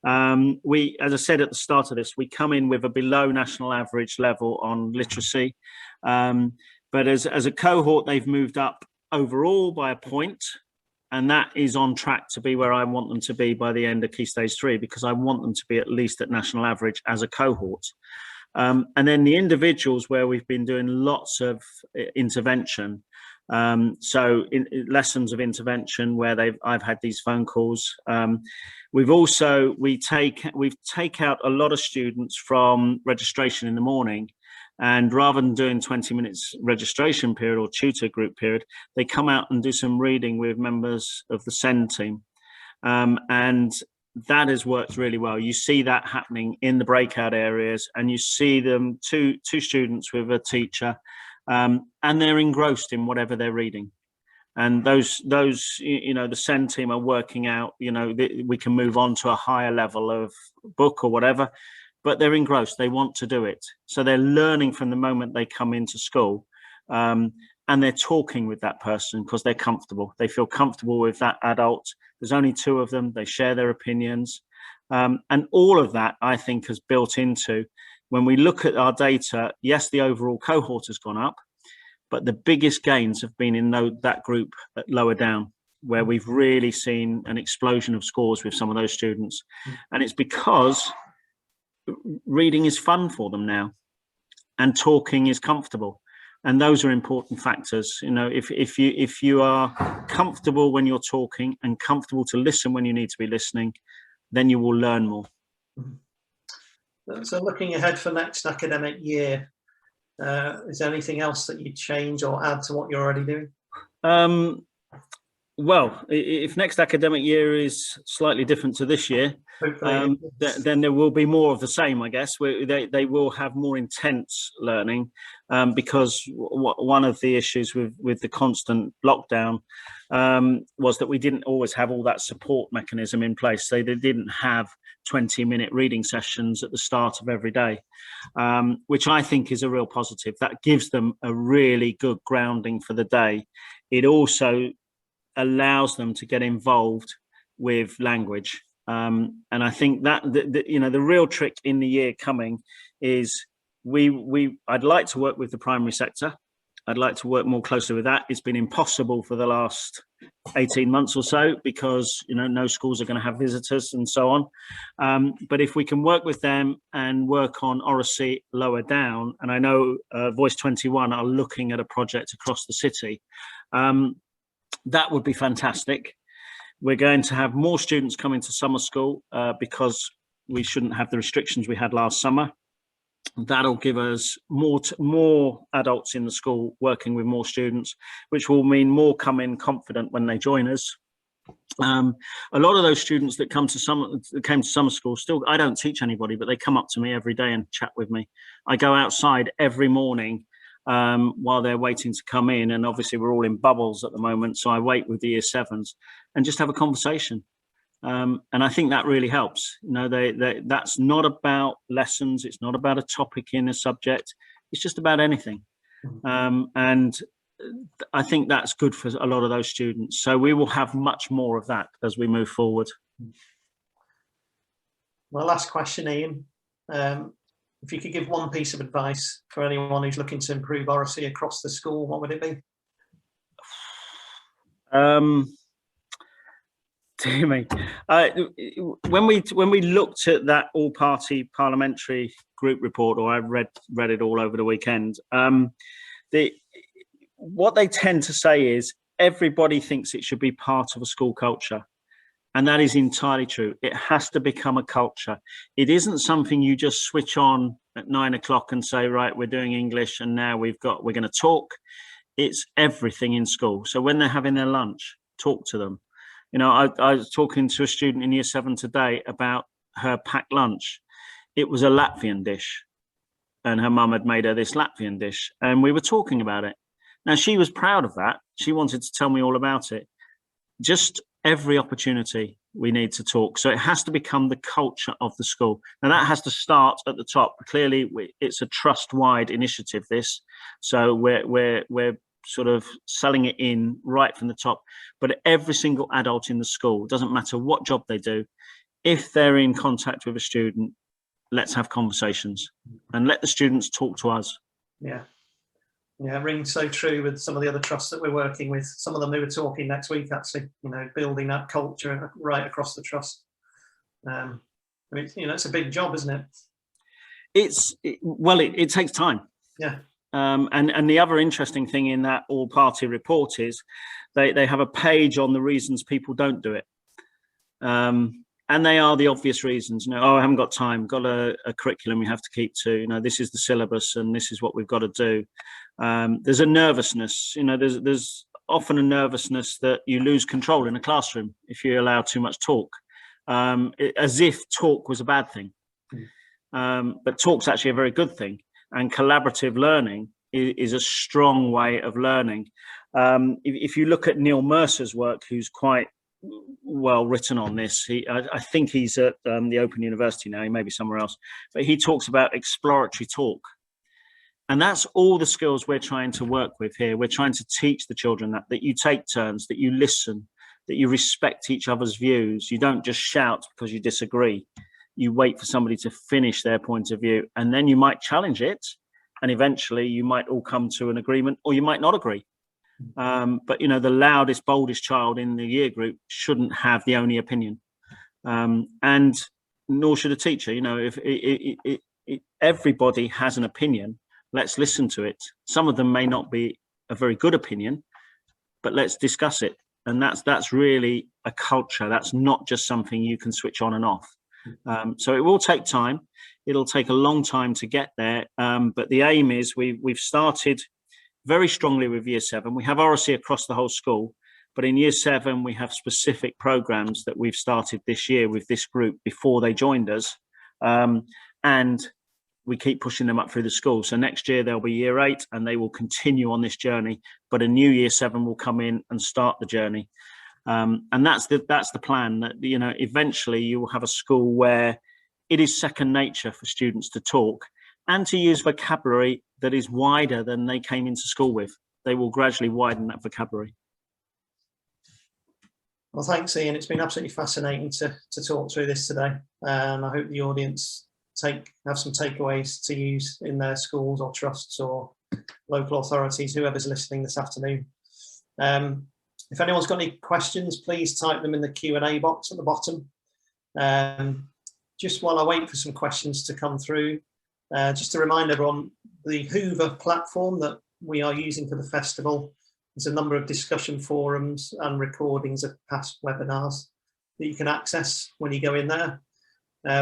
As I said at the start of this, we come in with a below national average level on literacy. But as a cohort, they've moved up overall by a point. And that is on track to be where I want them to be by the end of Key Stage 3, because I want them to be at least at national average as a cohort. And then the individuals, where we've been doing lots of intervention. So in lessons of intervention where I've had these phone calls. We take out a lot of students from registration in the morning, and rather than doing 20 minutes registration period or tutor group period, they come out and do some reading with members of the SEND team. And that has worked really well. You see that happening in the breakout areas, and you see them, two students with a teacher, and they're engrossed in whatever they're reading. And those the SEND team are working out, we can move on to a higher level of book or whatever, but they're engrossed. They want to do it. So they're learning from the moment they come into school. and they're talking with that person because they're comfortable. They feel comfortable with that adult. There's only two of them. They share their opinions. And all of that, I think, has built into, when we look at our data, yes, the overall cohort has gone up, but the biggest gains have been in that group lower down, where we've really seen an explosion of scores with some of those students. And it's because reading is fun for them now and talking is comfortable. And those are important factors. You know, if you are comfortable when you're talking and comfortable to listen when you need to be listening, then you will learn more. So looking ahead for next academic year, is there anything else that you change or add to what you're already doing? Well, if next academic year is slightly different to this year, then there will be more of the same, I guess. They will have more intense learning, because one of the issues with the constant lockdown was that we didn't always have all that support mechanism in place. They didn't have 20-minute reading sessions at the start of every day, which I think is a real positive. That gives them a really good grounding for the day. It also allows them to get involved with language, and I think that the real trick in the year coming is I'd like to work with the primary sector. I'd like to work more closely with that. It's been impossible for the last 18 months or so because no schools are going to have visitors and so on, but if we can work with them and work on oracy lower down, and I know Voice 21 are looking at a project across the city, that would be fantastic. We're going to have more students coming to summer school because we shouldn't have the restrictions we had last summer. That'll give us more adults in the school working with more students, which will mean more come in confident when they join us. A lot of those students that came to summer school, still, I don't teach anybody, but they come up to me every day and chat with me. I go outside every morning while they're waiting to come in, and obviously we're all in bubbles at the moment, so I wait with the year sevens and just have a conversation, and I think that really helps. That's not about lessons, it's not about a topic in a subject, it's just about anything, and I think that's good for a lot of those students. So we will have much more of that as we move forward. My last question, Ian. If you could give one piece of advice for anyone who's looking to improve oracy across the school, what would it be? Dear me. When we looked at that all-party parliamentary group report, or I read it all over the weekend, what they tend to say is everybody thinks it should be part of a school culture. And that is entirely true. It has to become a culture. It isn't something you just switch on at 9 o'clock and say, right, we're doing English and now we're going to talk. It's everything in school. So when they're having their lunch, talk to them. I was talking to a student in year 7 today about her packed lunch. It was a Latvian dish, and her mum had made her this Latvian dish, and we were talking about it. Now, she was proud of that. She wanted to tell me all about it. Just every opportunity we need to talk. So it has to become the culture of the school. Now that has to start at the top. Clearly, it's a trust-wide initiative, this. So we're sort of selling it in right from the top. But every single adult in the school, doesn't matter what job they do, if they're in contact with a student, let's have conversations and let the students talk to us. Yeah, it rings so true with some of the other trusts that we're working with. Some of them who are talking next week, actually, building that culture right across the trust. It's a big job, isn't it? It takes time. Yeah. And the other interesting thing in that all-party report is they have a page on the reasons people don't do it. And they are the obvious reasons. I haven't got time, got a curriculum we have to keep to, this is the syllabus and this is what we've got to do. There's a nervousness, there's often a nervousness that you lose control in a classroom if you allow too much talk, as if talk was a bad thing. But talk's actually a very good thing. And collaborative learning is a strong way of learning. If you look at Neil Mercer's work, who's quite well written on this, I think he's at the Open University now, he may be somewhere else, but he talks about exploratory talk. And that's all the skills we're trying to work with here. We're trying to teach the children that you take turns, that you listen, that you respect each other's views. You don't just shout because you disagree. You wait for somebody to finish their point of view, and then you might challenge it, and eventually you might all come to an agreement, or you might not agree. But, you know, the loudest, boldest child in the year group shouldn't have the only opinion. And nor should a teacher. You know, if everybody has an opinion, let's listen to it. Some of them may not be a very good opinion, but let's discuss it. And that's really a culture. That's not just something you can switch on and off. So it will take time. It'll take a long time to get there. But the aim is we've started very strongly with Year 7. We have oracy across the whole school, but in Year 7 we have specific programs that we've started this year with this group before they joined us, and we keep pushing them up through the school. So next year they'll be Year 8 and they will continue on this journey, but a new Year 7 will come in and start the journey. And that's the plan, that, you know, eventually you will have a school where it is second nature for students to talk and to use vocabulary that is wider than they came into school with. They will gradually widen that vocabulary. Well, thanks, Ian. It's been absolutely fascinating to talk through this today. And I hope the audience have some takeaways to use in their schools or trusts or local authorities, whoever's listening this afternoon. If anyone's got any questions, please type them in the Q&A box at the bottom. Just while I wait for some questions to come through, just to remind everyone, the Hoover platform that we are using for the festival, there's a number of discussion forums and recordings of past webinars that you can access when you go in there.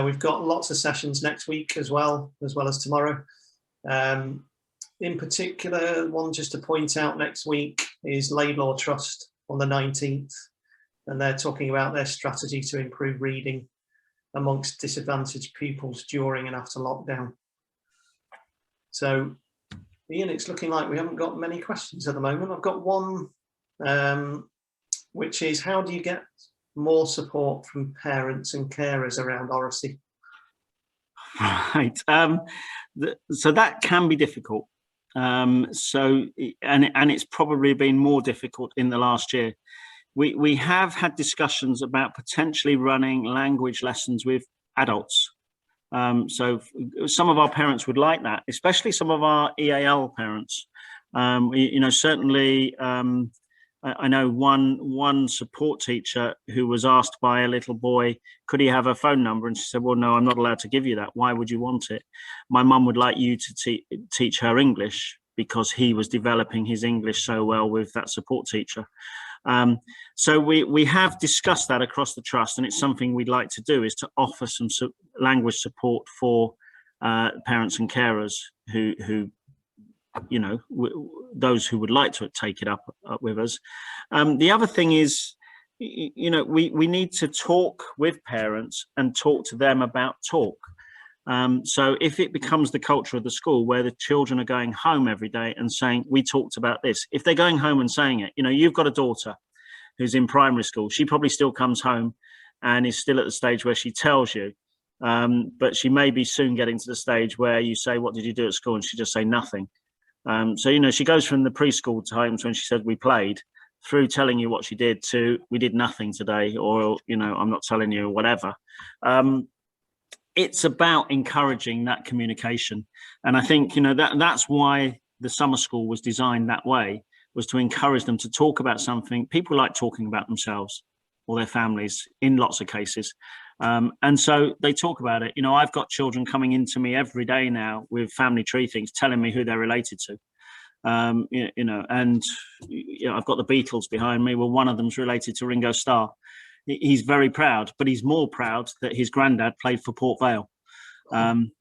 We've got lots of sessions next week as well as tomorrow. In particular, one just to point out next week is Laidlaw Trust on the 19th, and they're talking about their strategy to improve reading amongst disadvantaged pupils during and after lockdown. So, Ian, it's looking like we haven't got many questions at the moment. I've got one, which is, how do you get more support from parents and carers around oracy? Right. So that can be difficult. And it's probably been more difficult in the last year. We have had discussions about potentially running language lessons with adults. So some of our parents would like that, especially some of our EAL parents. You know, certainly I know one support teacher who was asked by a little boy, could he have a phone number? And she said, well, no, I'm not allowed to give you that. Why would you want it? My mum would like you to teach her English, because he was developing his English so well with that support teacher. So we have discussed that across the trust, and it's something we'd like to do, is to offer some language support for parents and carers who you know, those who would like to take it up with us. The other thing is, you know, we need to talk with parents and talk to them about talk. So if it becomes the culture of the school where the children are going home every day and saying, we talked about this, if they're going home and saying it, you know, you've got a daughter who's in primary school, she probably still comes home and is still at the stage where she tells you, but she may be soon getting to the stage where you say, what did you do at school? And she just say nothing. So, you know, she goes from the preschool times when she said we played, through telling you what she did, to we did nothing today, or, you know, I'm not telling you, or whatever. It's about encouraging that communication. And I think, you know, that's why the summer school was designed that way, was to encourage them to talk about something. People like talking about themselves or their families in lots of cases. And so they talk about it. You know, I've got children coming into me every day now with family tree things, telling me who they're related to. You know, and you know, I've got the Beatles behind me. Well, one of them's related to Ringo Starr. He's very proud, but he's more proud that his granddad played for Port Vale.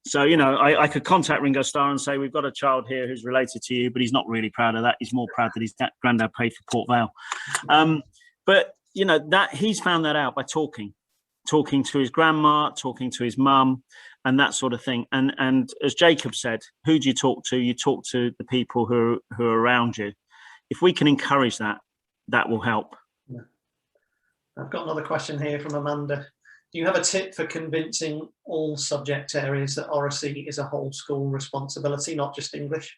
So, you know, I could contact Ringo Starr and say, we've got a child here who's related to you, but he's not really proud of that. He's more proud that his granddad played for Port Vale. But, you know, that he's found that out by talking to his grandma, talking to his mum, and that sort of thing. And as Jacob said, who do you talk to? You talk to the people who are around you. If we can encourage that, that will help. Yeah. I've got another question here from Amanda. Do Do you have a tip for convincing all subject areas that oracy is a whole school responsibility, not just English?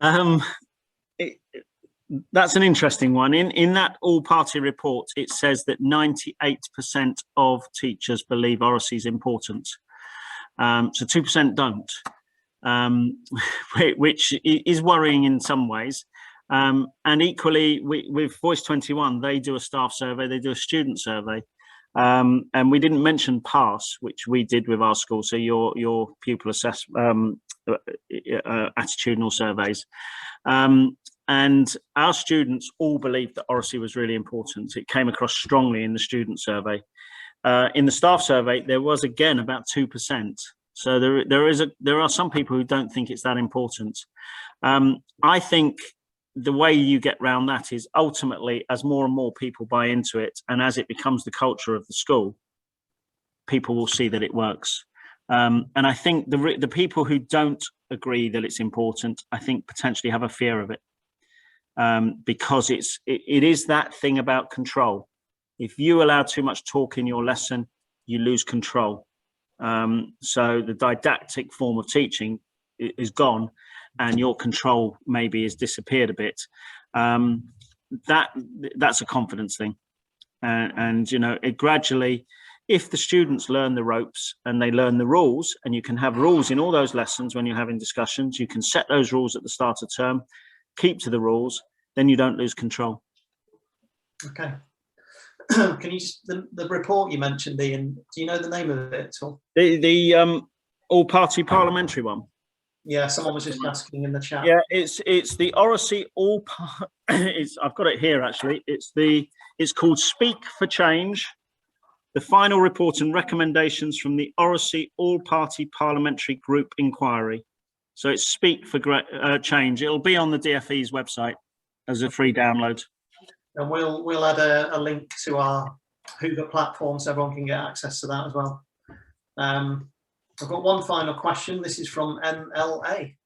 That's an interesting one. In that all-party report, it says that 98% of teachers believe oracy is important. So 2% don't, which is worrying in some ways. And equally, with Voice 21, they do a staff survey, they do a student survey. And we didn't mention PASS, which we did with our school. So your pupil attitudinal surveys. And our students all believed that oracy was really important. It came across strongly in the student survey. In the staff survey, there was again about 2%. So there are some people who don't think it's that important. I think the way you get around that is ultimately, as more and more people buy into it, and as it becomes the culture of the school, people will see that it works. And I think the people who don't agree that it's important, I think potentially have a fear of it, because it is that thing about control. If you allow too much talk in your lesson, you lose control. So the didactic form of teaching is gone, and your control maybe has disappeared a bit. That's a confidence thing. And you know, it gradually, if the students learn the ropes and they learn the rules, and you can have rules in all those lessons when you're having discussions, you can set those rules at the start of term, keep to the rules, then you don't lose control. Okay. Can you just, the report you mentioned, Ian, do you know the name of it at all? The all-party parliamentary one. Yeah, someone was just asking in the chat. Yeah, it's the oracy I've got it here actually. It's called Speak for Change: The Final Report and Recommendations from the Oracy All-Party Parliamentary Group Inquiry. So it's Speak for Change. It'll be on the DFE's website as a free download. And we'll add a link to our Hoover platform so everyone can get access to that as well. I've got one final question. This is from MLA.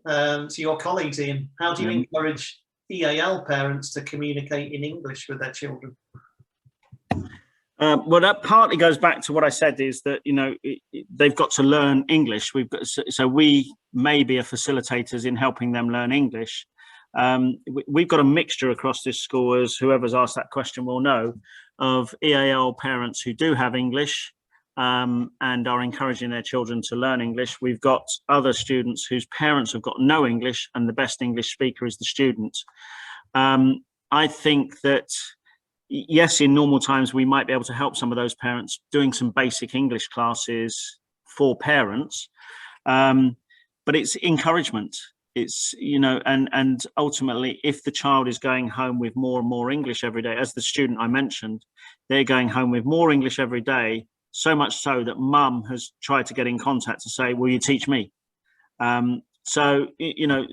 To your colleagues, Ian, how do you encourage EAL parents to communicate in English with their children? Well, that partly goes back to what I said, is that, you know, they've got to learn English. So we maybe are facilitators in helping them learn English. We've got a mixture across this school, as whoever's asked that question will know, of EAL parents who do have English and are encouraging their children to learn English. We've got other students whose parents have got no English, and the best English speaker is the student. I think that, yes, in normal times, we might be able to help some of those parents doing some basic English classes for parents, but it's encouragement. It's, you know, and ultimately, if the child is going home with more and more English every day, as the student I mentioned, they're going home with more English every day, so much so that mum has tried to get in contact to say, will you teach me? So, you know,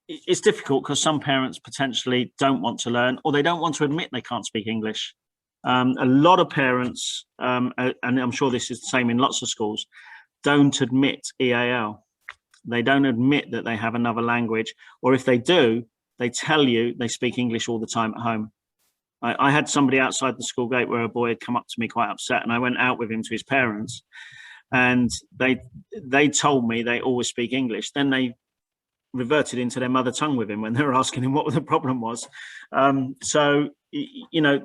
it's difficult because some parents potentially don't want to learn, or they don't want to admit they can't speak English. A lot of parents, and I'm sure this is the same in lots of schools, don't admit EAL. They don't admit that they have another language, or if they do, they tell you they speak English all the time at home. I had somebody outside the school gate where a boy had come up to me quite upset, and I went out with him to his parents, and they told me they always speak English. Then they reverted into their mother tongue with him when they were asking him what the problem was. So, you know,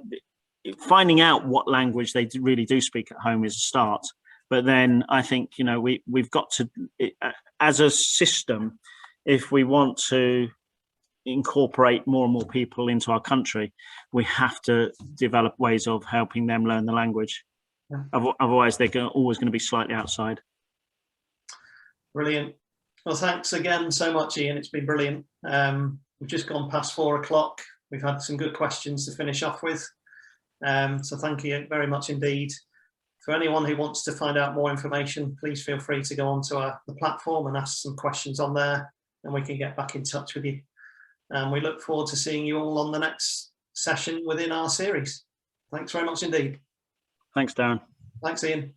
finding out what language they really do speak at home is a start. But then I think, you know, we've got to, as a system, if we want to incorporate more and more people into our country, we have to develop ways of helping them learn the language. Yeah. Otherwise, they're always going to be slightly outside. Brilliant. Well, thanks again so much, Ian. It's been brilliant. We've just gone past 4 o'clock. We've had some good questions to finish off with. So thank you very much indeed. For anyone who wants to find out more information, please feel free to go onto the platform and ask some questions on there, and we can get back in touch with you. And we look forward to seeing you all on the next session within our series. Thanks very much indeed. Thanks, Darren. Thanks, Ian.